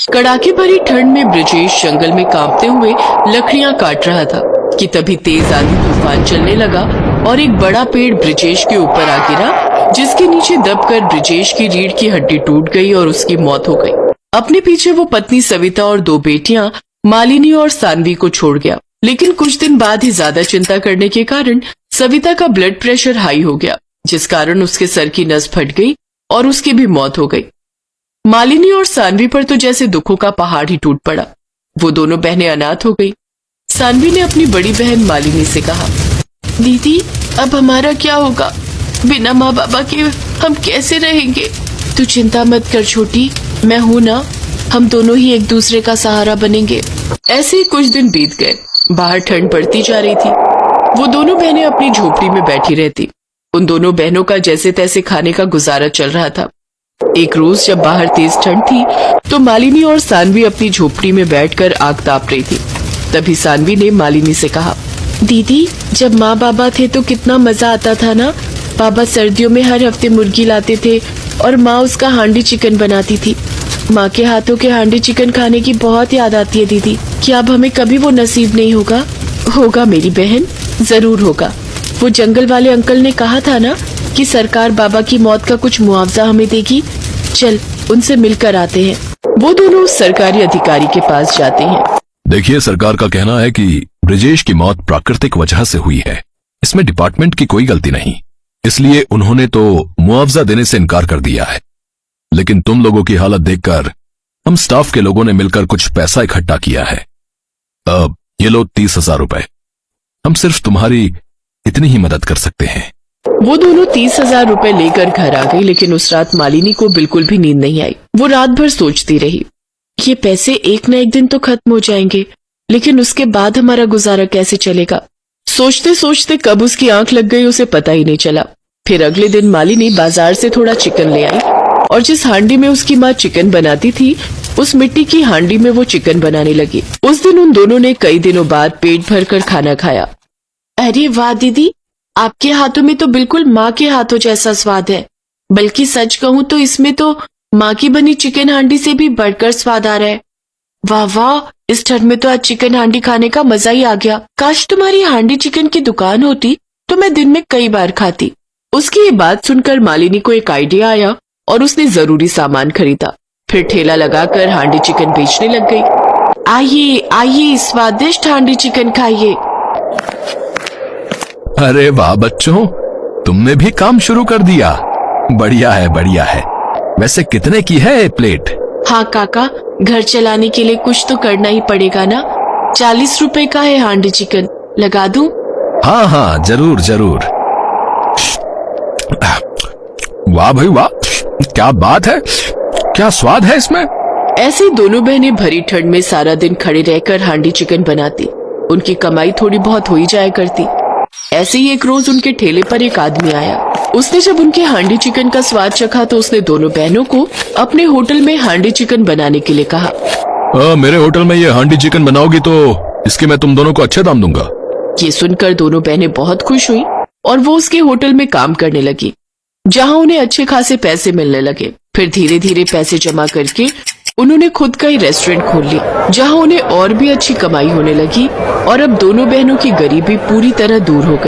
कड़ाके भरी ठंड में ब्रिजेश जंगल में कांपते हुए लकड़ियां काट रहा था कि तभी तेज आंधी तूफान चलने लगा और एक बड़ा पेड़ ब्रिजेश के ऊपर आ गिरा, जिसके नीचे दबकर ब्रिजेश की रीढ़ की हड्डी टूट गई और उसकी मौत हो गई। अपने पीछे वो पत्नी सविता और 2 बेटियां मालिनी और सानवी को छोड़ गया। लेकिन कुछ दिन बाद ही ज्यादा चिंता करने के कारण सविता का ब्लड प्रेशर हाई हो गया, जिस कारण उसके सर की नस फट गई और उसकी भी मौत हो गई। मालिनी और सानवी पर तो जैसे दुखों का पहाड़ ही टूट पड़ा। वो दोनों बहनें अनाथ हो गई। सानवी ने अपनी बड़ी बहन मालिनी से कहा, दीदी अब हमारा क्या होगा? बिना माँ बाबा के हम कैसे रहेंगे? तू चिंता मत कर छोटी, मैं हूं ना, हम दोनों ही एक दूसरे का सहारा बनेंगे। ऐसे ही कुछ दिन बीत गए। बाहर ठंड बढ़ती जा रही थी। वो दोनों बहनें अपनी झोपड़ी में बैठी रहती। उन दोनों बहनों का जैसे तैसे खाने का गुजारा चल रहा था। एक रोज जब बाहर तेज ठंड थी तो मालिनी और सानवी अपनी झोपड़ी में बैठकर आग ताप रही थी। तभी सानवी ने मालिनी से कहा, दीदी जब माँ बाबा थे तो कितना मजा आता था ना। पापा सर्दियों में हर हफ्ते मुर्गी लाते थे और माँ उसका हांडी चिकन बनाती थी। माँ के हाथों के हांडी चिकन खाने की बहुत याद आती है दीदी। क्या अब हमें कभी वो नसीब नहीं होगा? होगा मेरी बहन, जरूर होगा। वो जंगल वाले अंकल ने कहा था ना कि सरकार बाबा की मौत का कुछ मुआवजा हमें देगी। चल उनसे मिलकर आते हैं। वो दोनों उस सरकारी अधिकारी के पास जाते हैं। देखिए, सरकार का कहना है कि ब्रिजेश की मौत प्राकृतिक वजह से हुई है। इसमें डिपार्टमेंट की कोई गलती नहीं, इसलिए उन्होंने तो मुआवजा देने से इनकार कर दिया है। लेकिन तुम लोगों की हालत देखकर हम स्टाफ के लोगों ने मिलकर कुछ पैसा इकट्ठा किया है। अब ये लो 30,000 रुपए। हम सिर्फ तुम्हारी इतनी ही मदद कर सकते हैं। वो दोनों 30,000 रुपए लेकर घर आ गई। लेकिन उस रात मालिनी को बिल्कुल भी नींद नहीं आई। वो रात भर सोचती रही, ये पैसे एक न एक दिन तो खत्म हो जाएंगे, लेकिन उसके बाद हमारा गुजारा कैसे चलेगा? सोचते सोचते कब उसकी आंख लग गई उसे पता ही नहीं चला। फिर अगले दिन मालिनी बाजार से थोड़ा चिकन ले आई और जिस हांडी में उसकी माँ चिकन बनाती थी उस मिट्टी की हांडी में वो चिकन बनाने लगी। उस दिन उन दोनों ने कई दिनों बाद पेट भरकर खाना खाया। अरे वाह दीदी, आपके हाथों में तो बिल्कुल माँ के हाथों जैसा स्वाद है। बल्कि सच कहूँ तो इसमें तो माँ की बनी चिकन हांडी से भी बढ़कर स्वाद आ रहा है। वाह वाह, इस ठंड में तो आज चिकन हांडी खाने का मजा ही आ गया। काश तुम्हारी हांडी चिकन की दुकान होती तो मैं दिन में कई बार खाती। उसकी ये बात सुनकर मालिनी को एक आइडिया आया और उसने जरूरी सामान खरीदा। फिर ठेला लगाकर हांडी चिकन बेचने लग गई। आइए आइए, स्वादिष्ट हांडी चिकन खाइए। अरे वाह बच्चों, तुमने भी काम शुरू कर दिया। बढ़िया है, बढ़िया है। वैसे कितने की है ये प्लेट? हाँ काका, घर चलाने के लिए कुछ तो करना ही पड़ेगा ना। 40 रुपए का है हांडी चिकन, लगा दूं? हाँ हाँ, जरूर जरूर। वाह भाई वाह, क्या बात है, क्या स्वाद है इसमें। ऐसे दोनों बहनें भरी ठंड में सारा दिन खड़े रहकर हांडी चिकन बनाती। उनकी कमाई थोड़ी बहुत हो ही जाया करती। ऐसे ही एक रोज उनके ठेले पर एक आदमी आया। उसने जब उनके हांडी चिकन का स्वाद चखा तो उसने दोनों बहनों को अपने होटल में हांडी चिकन बनाने के लिए कहा। मेरे होटल में ये हांडी चिकन बनाओगी तो इसके मैं तुम दोनों को अच्छे दाम दूंगा। ये सुनकर दोनों बहनें बहुत खुश हुई और वो उसके होटल में काम करने लगी, जहाँ उन्हें अच्छे खासे पैसे मिलने लगे। फिर धीरे धीरे पैसे जमा करके उन्होंने खुद का ही रेस्टोरेंट खोल लिया, जहाँ उन्हें और भी अच्छी कमाई होने लगी और अब दोनों बहनों की गरीबी पूरी तरह दूर हो गई।